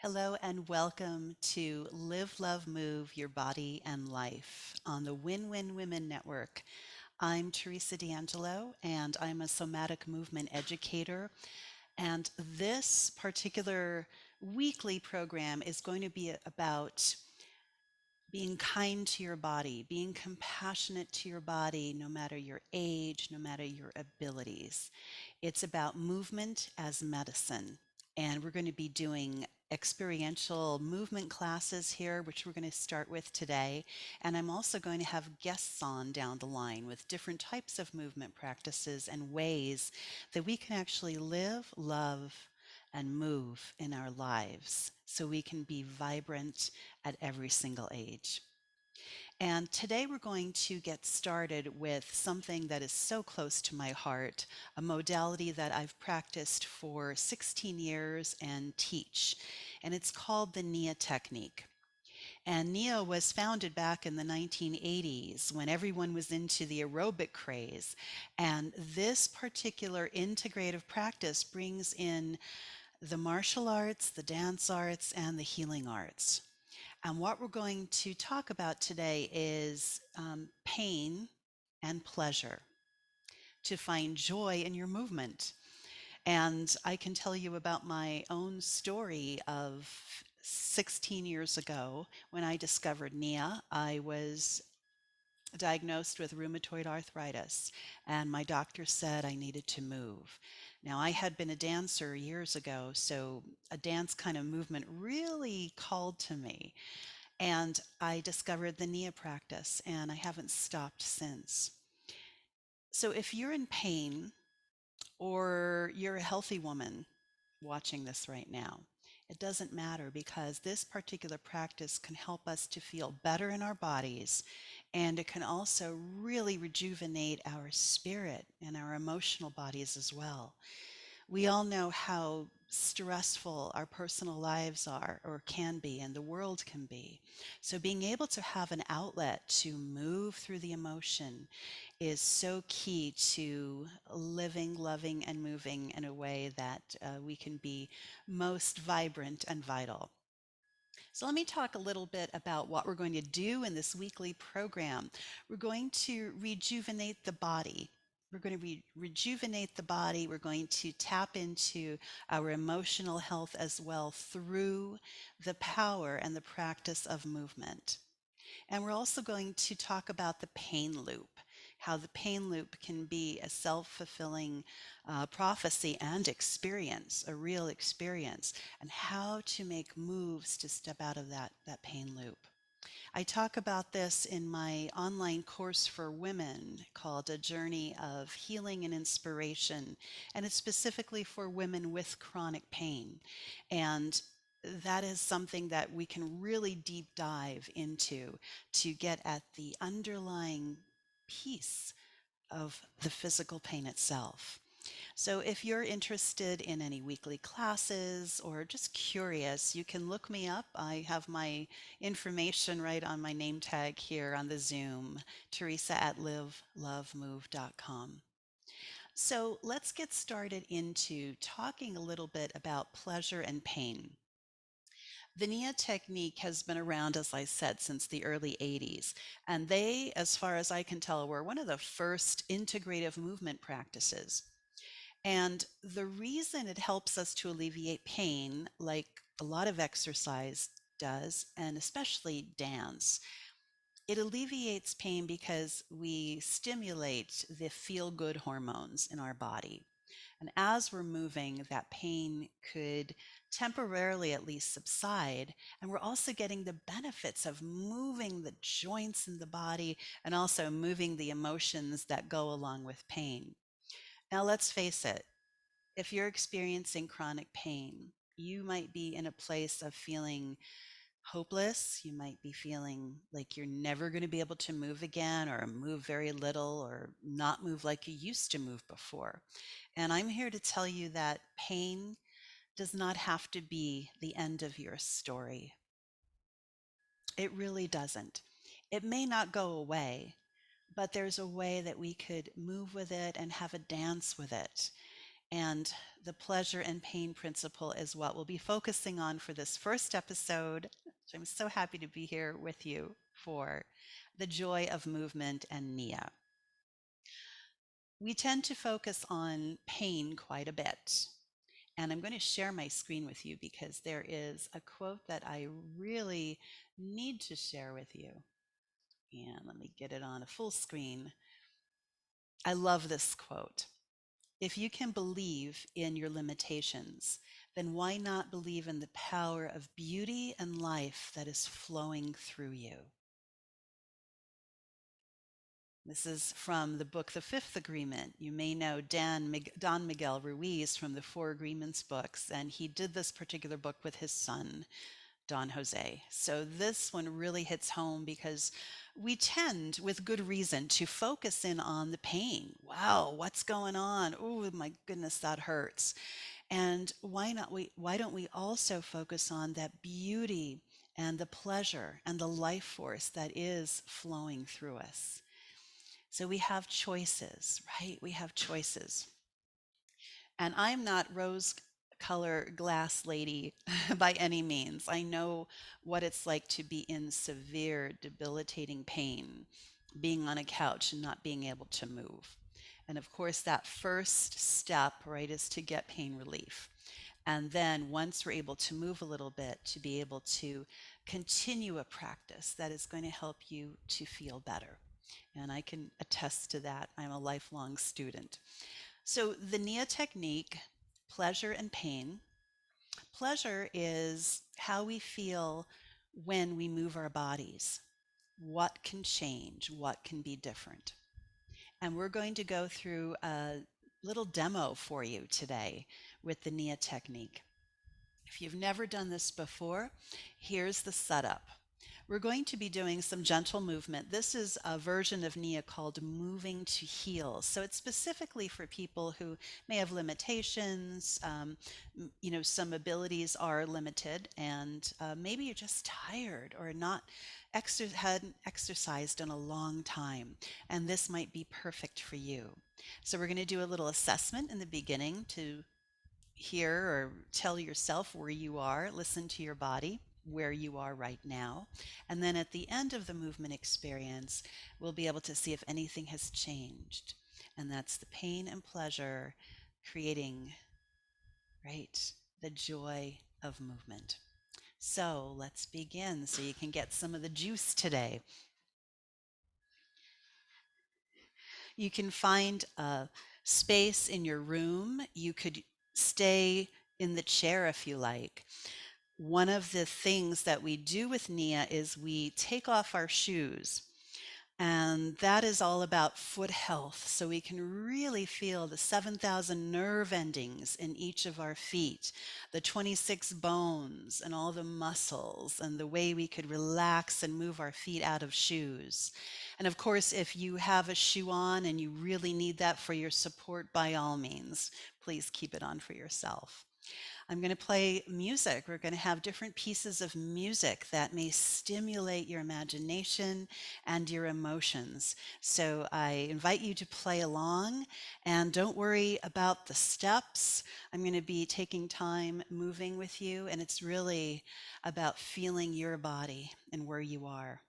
Hello and welcome to Live, Love, Move Your Body and Life on the Win Win Women Network. I'm Teresa D'Angelo and I'm a somatic movement educator. And this particular weekly program is going to be about being kind to your body, being compassionate to your body, no matter your age, no matter your abilities. It's about movement as medicine. And we're going to be doing experiential movement classes here, which we're going to start with today. And I'm also going to have guests on down the line with different types of movement practices and ways that we can actually live, love, and move in our lives so we can be vibrant at every single age. And today we're going to get started with something that is so close to my heart, a modality that I've practiced for 16 years and teach. And it's called the NIA technique. And NIA was founded back in the 1980s when everyone was into the aerobic craze. And this particular integrative practice brings in the martial arts, the dance arts, and the healing arts. And what we're going to talk about today is pain and pleasure, to find joy in your movement. And I can tell you about my own story of 16 years ago when I discovered NIA. I was diagnosed with rheumatoid arthritis, and my doctor said I needed to move. Now, I had been a dancer years ago, so a dance kind of movement really called to me. And I discovered the NIA practice, and I haven't stopped since. So if you're in pain or you're a healthy woman watching this right now, it doesn't matter because this particular practice can help us to feel better in our bodies, and it can also really rejuvenate our spirit and our emotional bodies as well. We all know how stressful our personal lives are or can be, and the world can be. So, being able to have an outlet to move through the emotion is so key to living, loving, and moving in a way that we can be most vibrant and vital. So, let me talk a little bit about what we're going to do in this weekly program. We're going to rejuvenate the body. We're going to rejuvenate the body. We're going to tap into our emotional health as well through the power and the practice of movement. And we're also going to talk about the pain loop, how the pain loop can be a self-fulfilling prophecy and experience, a real experience, and how to make moves to step out of that pain loop. I talk about this in my online course for women called A Journey of Healing and Inspiration, and it's specifically for women with chronic pain. And that is something that we can really deep dive into to get at the underlying piece of the physical pain itself. So if you're interested in any weekly classes or just curious, you can look me up. I have my information right on my name tag here on the Zoom, Teresa at livelovemove.com. So let's get started into talking a little bit about pleasure and pain. The NIA technique has been around, as I said, since the early 80s. And they, as far as I can tell, were one of the first integrative movement practices. And the reason it helps us to alleviate pain, like a lot of exercise does, and especially dance, it alleviates pain because we stimulate the feel good hormones in our body. And as we're moving, that pain could temporarily at least subside. And we're also getting the benefits of moving the joints in the body and also moving the emotions that go along with pain. Now, let's face it, if you're experiencing chronic pain, you might be in a place of feeling hopeless. You might be feeling like you're never going to be able to move again, or move very little, or not move like you used to move before. And I'm here to tell you that pain does not have to be the end of your story. It really doesn't. It may not go away, but there's a way that we could move with it and have a dance with it. And the pleasure and pain principle is what we'll be focusing on for this first episode. So I'm so happy to be here with you for the joy of movement and Nia. We tend to focus on pain quite a bit. And I'm going to share my screen with you because there is a quote that I really need to share with you. And let me get it on a full screen. I love this quote. If you can believe in your limitations, then why not believe in the power of beauty and life that is flowing through you? This is from the book The Fifth Agreement. You may know Don Miguel Ruiz from the Four Agreements books, and he did this particular book with his son, Don Jose. So this one really hits home because we tend, with good reason, to focus in on the pain. Wow, what's going on? Oh my goodness, that hurts. And why don't we also focus on that beauty and the pleasure and the life force that is flowing through us? So we have choices, right? We have choices. And I'm not rose color glass lady by any means. I know what it's like to be in severe, debilitating pain, being on a couch and not being able to move. And of course, that first step, right, is to get pain relief. And then once we're able to move a little bit, to be able to continue a practice that is going to help you to feel better. And I can attest to that. I'm a lifelong student. So the Nia technique, pleasure and pain. Pleasure is how we feel when we move our bodies. What can change? What can be different? And we're going to go through a little demo for you today with the Nia technique. If you've never done this before, here's the setup. We're going to be doing some gentle movement. This is a version of Nia called Moving to Heal. So it's specifically for people who may have limitations. Some abilities are limited, and maybe you're just tired or not hadn't exercised in a long time, and this might be perfect for you. So we're going to do a little assessment in the beginning to hear or tell yourself where you are, listen to your body, where you are right now. And then at the end of the movement experience, we'll be able to see if anything has changed. And that's the pain and pleasure creating, right, the joy of movement. So let's begin so you can get some of the juice today. You can find a space in your room. You could stay in the chair if you like. One of the things that we do with Nia is we take off our shoes. And that is all about foot health. So we can really feel the 7,000 nerve endings in each of our feet, the 26 bones and all the muscles, and the way we could relax and move our feet out of shoes. And of course, if you have a shoe on and you really need that for your support, by all means, please keep it on for yourself. I'm going to play music. We're going to have different pieces of music that may stimulate your imagination and your emotions. So I invite you to play along, and don't worry about the steps. I'm going to be taking time moving with you, and it's really about feeling your body and where you are.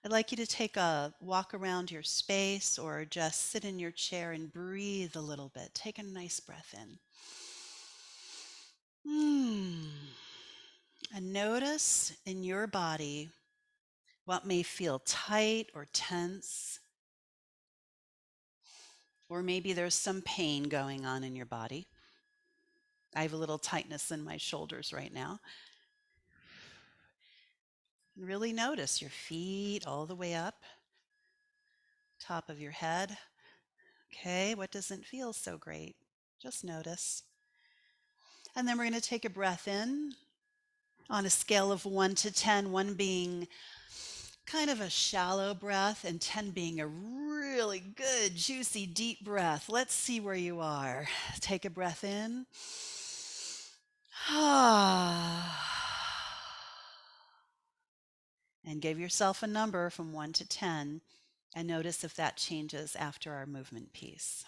I'd like you to take a walk around your space or just sit in your chair and breathe a little bit. Take a nice breath in. Hmm. And notice in your body what may feel tight or tense, or maybe there's some pain going on in your body. I have a little tightness in my shoulders right now. And really notice your feet all the way up, top of your head. Okay, what doesn't feel so great? Just notice. And then we're going to take a breath in on a scale of 1 to 10, 1 being kind of a shallow breath and 10 being a really good, juicy, deep breath. Let's see where you are. Take a breath in. And give yourself a number from 1 to 10 and notice if that changes after our movement piece.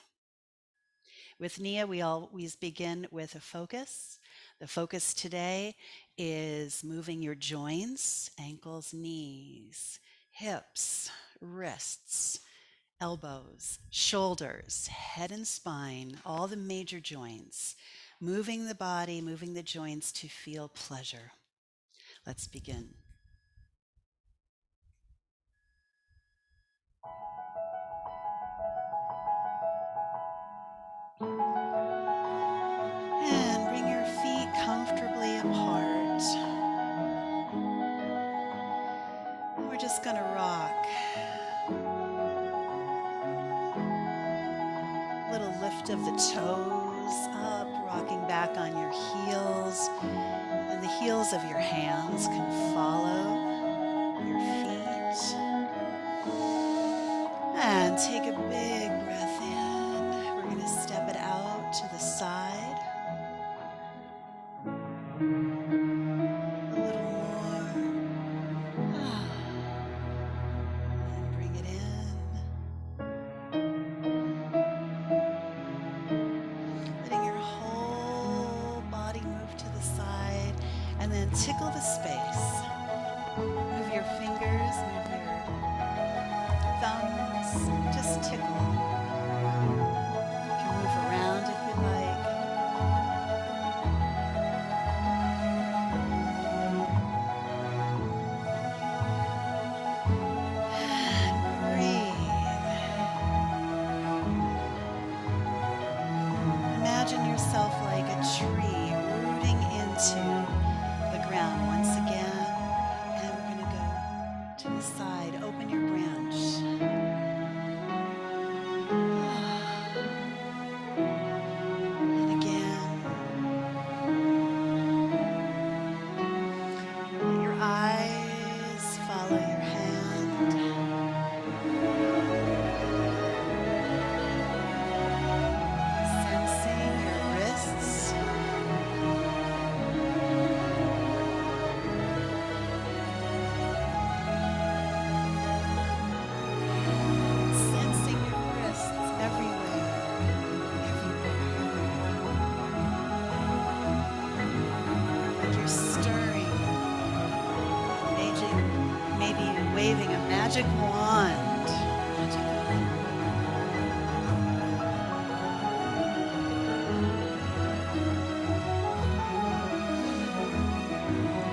With Nia, we always begin with a focus. The focus today is moving your joints, ankles, knees, hips, wrists, elbows, shoulders, head and spine, all the major joints, moving the body, moving the joints to feel pleasure. Let's begin. And bring your feet comfortably apart. We're just going to rock. Little lift of the toes up, rocking back on your heels. And the heels of your hands can follow your feet. And take a big breath in. We're going to step it out to the side. A little more. And bring it in. Letting your whole body move to the side. And then tickle the space. Move your fingers, move your thumbs, just tickle. You can move around if you like. And breathe. Imagine yourself like a tree rooting into the ground once again. And we're going to go to the side. Open your branch. And again. Let your eyes follow your hand. Sensing your wrists. Sensing your wrists everywhere, like you're stirring, maybe waving a magic wand.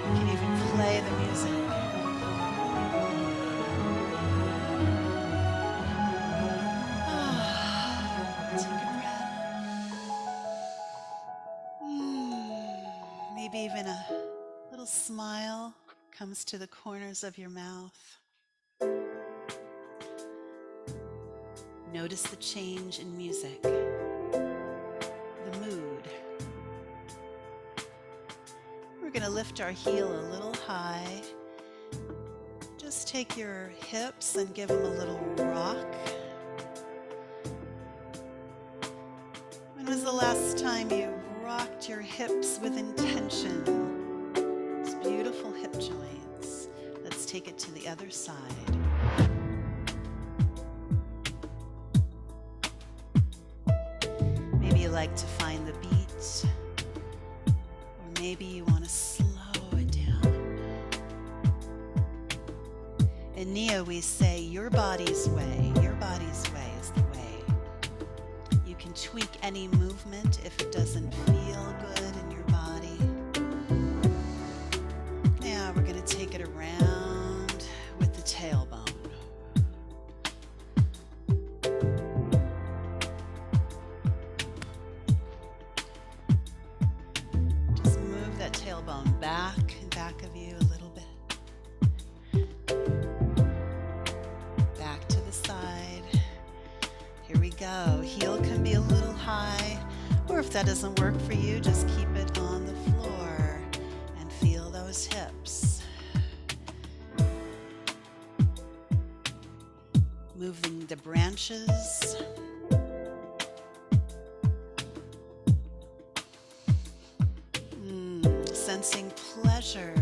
You can even play the music. Take a breath. Maybe even a little smile comes to the corners of your mouth. Notice the change in music, the mood. We're going to lift our heel a little high. Just take your hips and give them a little rock. When was the last time you rocked your hips with intention? These beautiful hip joints. Let's take it to the other side. Maybe you like to find the beat, or maybe you want to slow it down. In Nia, we say your body's way is the way. You can tweak any movement if it doesn't feel good in your body. Now we're going to take it around with the tailbone. Just move that tailbone back and back of you a little bit. Back to the side. Here we go. Heel can be a little high, or if that doesn't work for you, just keep it on the floor and feel those hips. Moving the branches. Sensing pleasure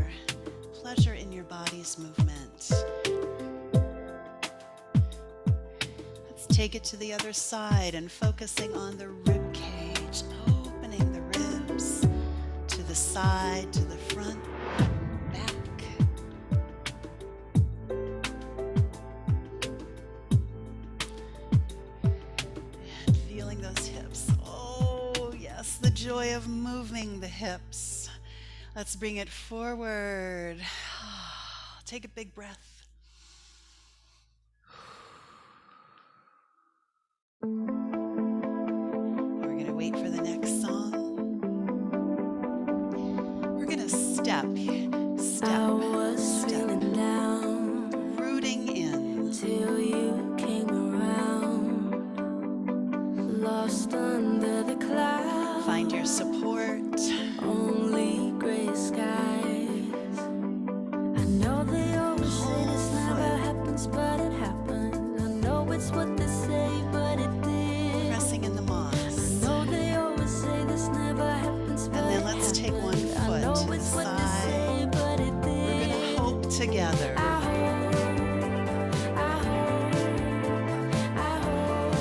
in your body's movement. Let's take it to the other side and focusing on the rib cage. side to the front, back. And feeling those hips. Oh, yes, the joy of moving the hips. Let's bring it forward. Take a big breath. We're going to wait for the next song. We're going to step, down, rooting in. till you came around, lost under the clouds. Find your support. Only gray skies. I know they always say this never happens, but it happened. I know it's what they say, but it did. Pressing in the moss. I know they always say this never happens, but And then it let's take one happened. I foot know to the it's what they side. say, but it We're going did. to hope together.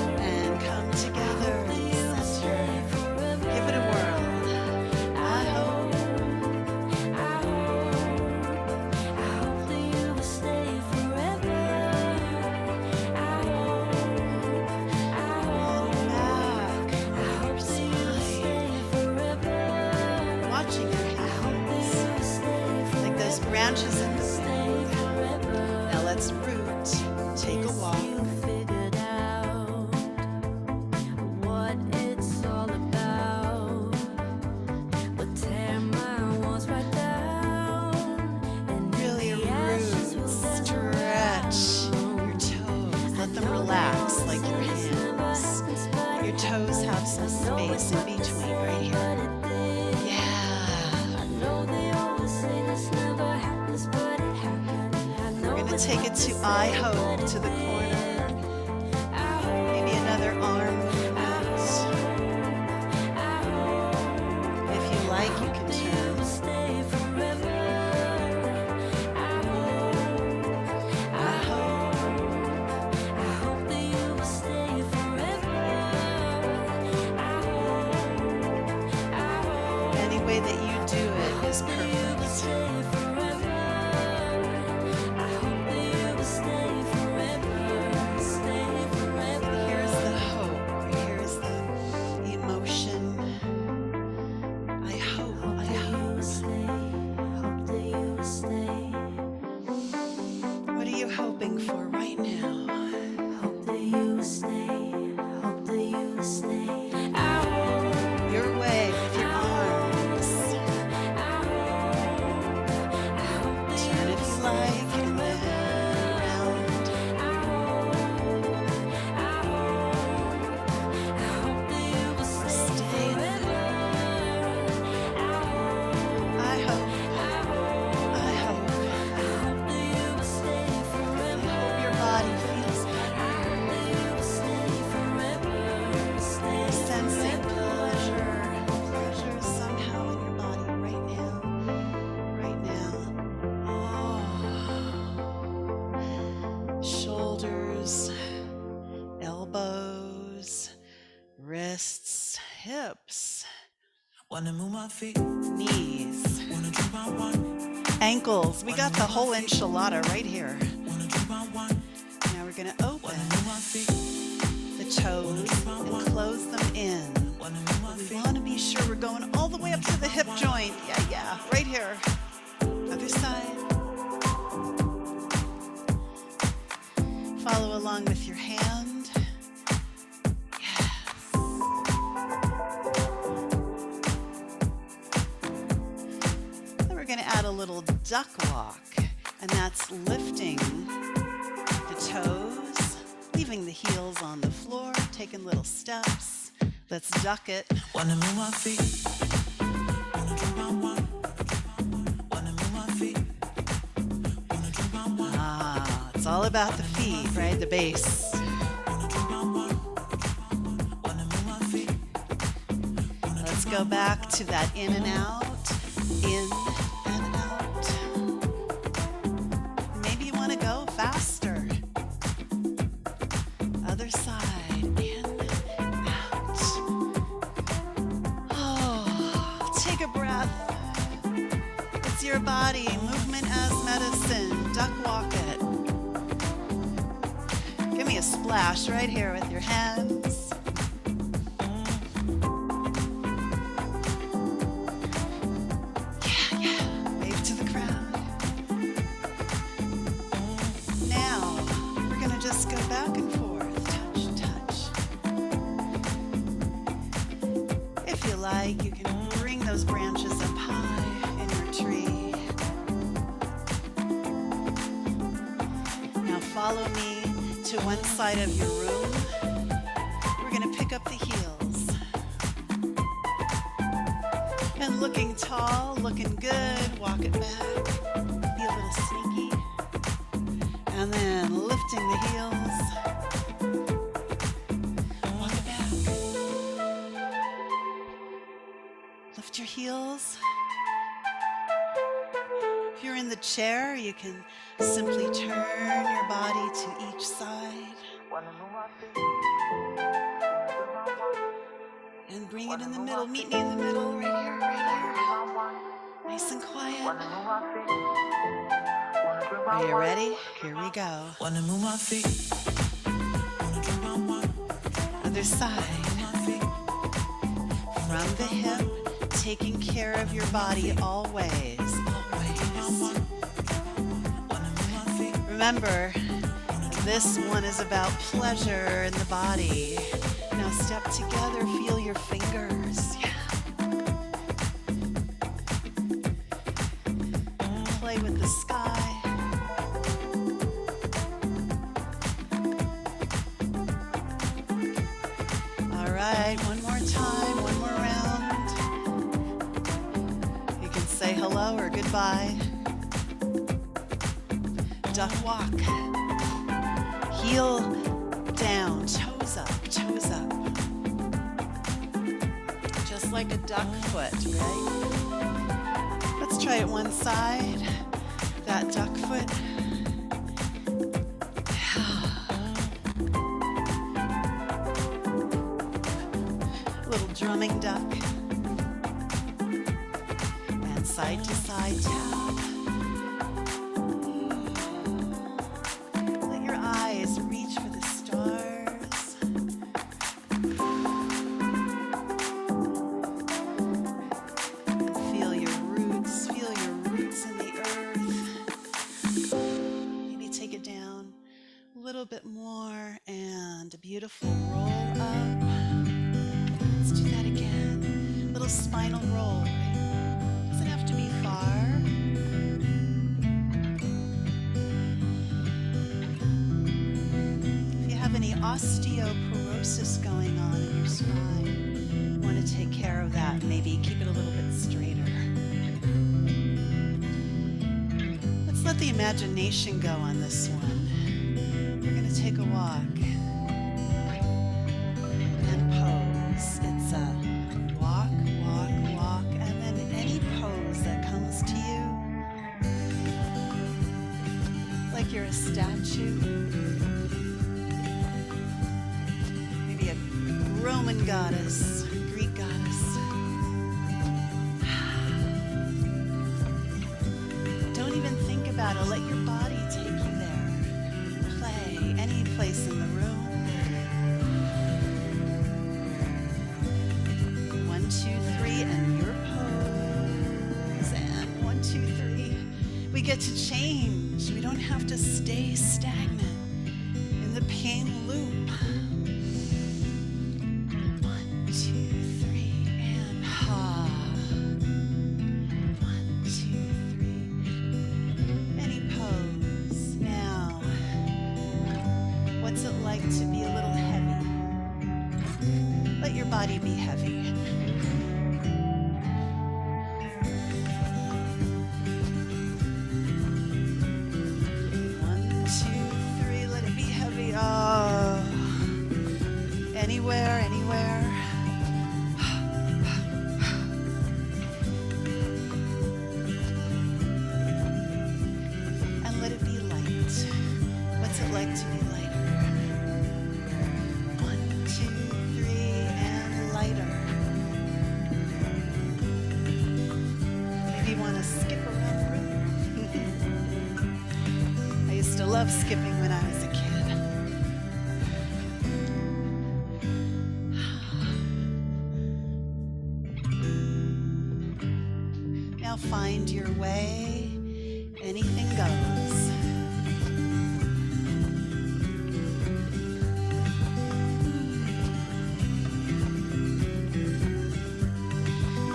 And come together. Center. Give it a whirl. I hope. Back. Your spine. Watching your hands. Like those branches in the wind. Now let's root. Take a walk. Really root. Stretch your toes. Let them relax like your hands. Your toes have some space in between right here. Yeah. We're going to take it to I hope to the corner. Maybe another arm movement. If you like, you can turn. I hope. Any way that you do it is perfect. Here's the hope. Here's the emotion. I hope. I hope. What are you hoping for right now? Your way with your arms. Turn if you like, and then around. Stay in the middle. I hope. I hope. I hope your body feels better. Sensing pleasure somehow in your body right now. Right now. Oh. Shoulders, elbows, wrists, hips, Wanna move my feet, knees, wanna drink my wine, ankles. We got the whole enchilada right here. wanna drink my wine, Now we're going to open wanna move my feet, the toes and close them in. wanna move my We feet. want to be sure we're going all the way up to the hip joint. Yeah, right here. Other side. Follow along with your hand. Yes. Then we're going to add a little duck walk, and that's lifting the toes, leaving the heels on the floor, taking little steps. Let's duck it. Wanna move my feet, wanna drink my wine, wanna move my feet, wanna drink my wine, Ah, it's all about the feet, right? The base. wanna drink my wine, wanna move my feet, Let's go back to that in and out, in and out. Maybe you want to go faster. Other side, in, out. Oh, take a breath. your body. Movement as medicine. Duck walk it. Give me a splash right here with your hands. Yeah, yeah. Wave to the crowd. Now, we're going to just go back and forth. Touch, touch. If you like, you can bring those branches up high in your tree. Now follow me to one side of your room. We're going to pick up the heels. And looking tall, looking good, walk it back. Be a little sneaky. And then lifting the heels. Walk it back. Lift your heels. If you're in the chair, you can simply turn your body to each side and bring it in the middle. Meet me in the middle, right here, right here. Nice and quiet. Are you ready? Here we go. Wanna move my feet. Wanna drop my one. Other side. From the hip, taking care of your body always, always. Remember, this one is about pleasure in the body. Now step together, feel your fingers. Yeah. Play with the sky. All right, one more time, one more round. You can say hello or goodbye. Duck walk. Heel down, toes up, toes up. Just like a duck foot, right? Let's try it one side. That duck foot. Little drumming duck. And side to side tap. Let your eyes reach for the stars. And feel your roots in the earth. Maybe take it down a little bit more and a beautiful roll up. Let's do that again. Little spinal roll, right? Doesn't have to be far. If you have any osteoporosis going on in your spine, you want to take care of that. Maybe keep it a little bit straighter. Let's let the imagination go on this one. We're going to take a walk. It's a walk, walk, walk, and then any pose that comes to you. Like you're a statue. Maybe a Roman goddess, Greek goddess. Don't even think about it. Let your body take you there. Play any place in the room. 1, 2, 3, and your pose. And 1, 2, 3. We get to change. We don't have to stay stagnant in the pain loop. 1, 2, 3, and ha. 1, 2, 3. Any pose. Now, what's it like to be a little heavy? Let your body be heavy. 1, 2, 3, let it be heavy. Oh, anywhere, anywhere. And let it be light. What's it like to be lighter? 1, 2, 3, and lighter. Maybe you want to skip skip around the room. I used to love skipping when I was a kid. Now find your way. Anything goes.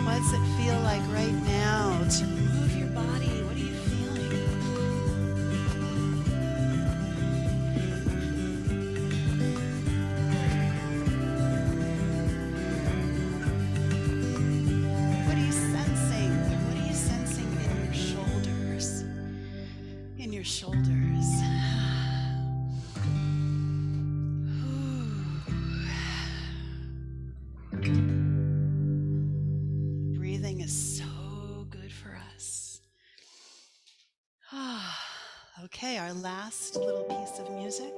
What does it feel like right now to move your body? What are you feeling? What are you sensing? What are you sensing in your shoulders? In your shoulders. Breathing is so good for us. Okay, our last little piece of music.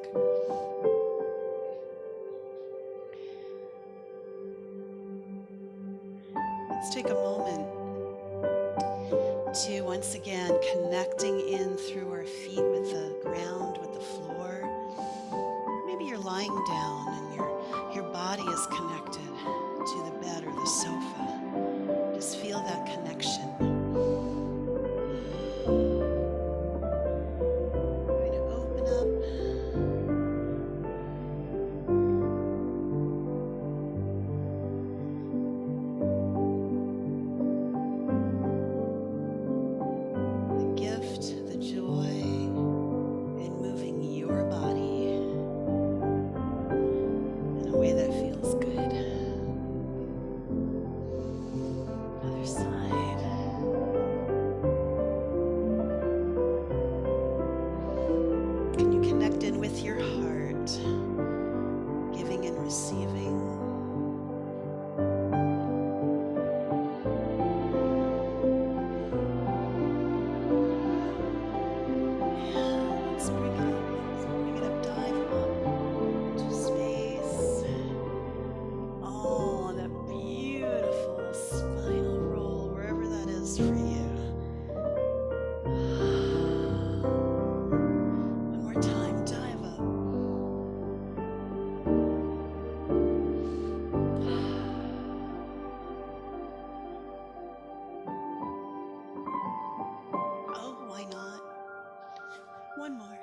Let's take a moment to once again connecting in through our feet with the ground, with the floor. Maybe you're lying down and your body is connected to the bed or the sofa. Just feel that connection. We're going to open up. The gift, the joy in moving your body in a way that feels good. Other side. Can you connect in with your heart, giving and receiving? Let's bring it up. Let's bring it up. Dive up to space. Oh, that beautiful spinal roll, wherever that is for you. One more time, dive up. Oh, why not? One more.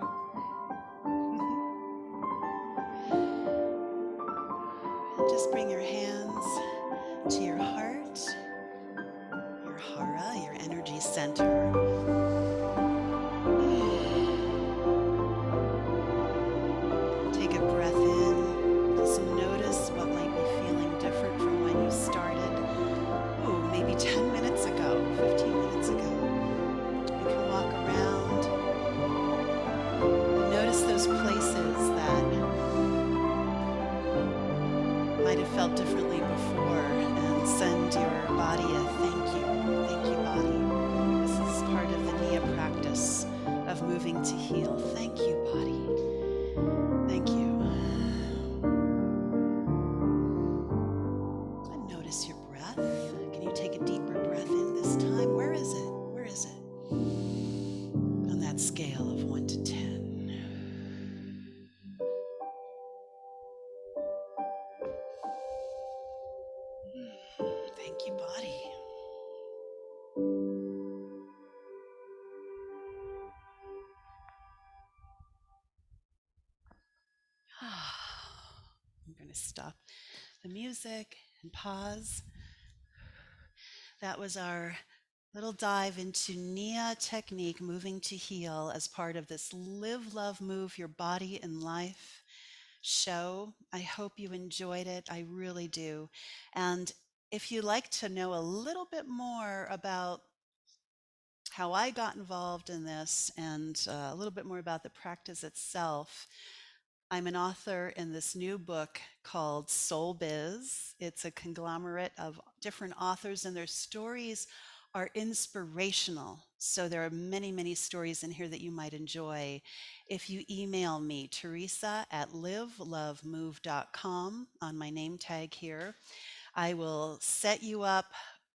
Just bring your hands to your heart, your hara, your energy center. Take a breath in. Just notice what might be feeling different from when you started. Ooh, maybe 10 minutes ago, 15 minutes ago. You can walk around and notice those places that might have felt differently before and send your body a thank you. Thank you, body. This is part of the Nia practice of moving to heal. Thank you, body. Thank you. And notice your breath. Can you take a deeper breath in this time? Where is it? Where is it? On that scale of 1 to 10. Thank you, body. I'm going to stop the music and pause. That was our little dive into Nia technique, moving to heal, as part of this Live, Love, Move Your Body and Life show. I hope you enjoyed it. I really do. And if you'd like to know a little bit more about how I got involved in this and a little bit more about the practice itself, I'm an author in this new book called Soul Biz. It's a conglomerate of different authors, and their stories are inspirational. So there are many, many stories in here that you might enjoy. If you email me, Teresa at livelovemove.com, on my name tag here, I will set you up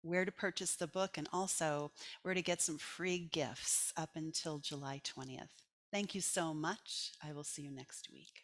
where to purchase the book, and also where to get some free gifts up until July 20th. Thank you so much. I will see you next week.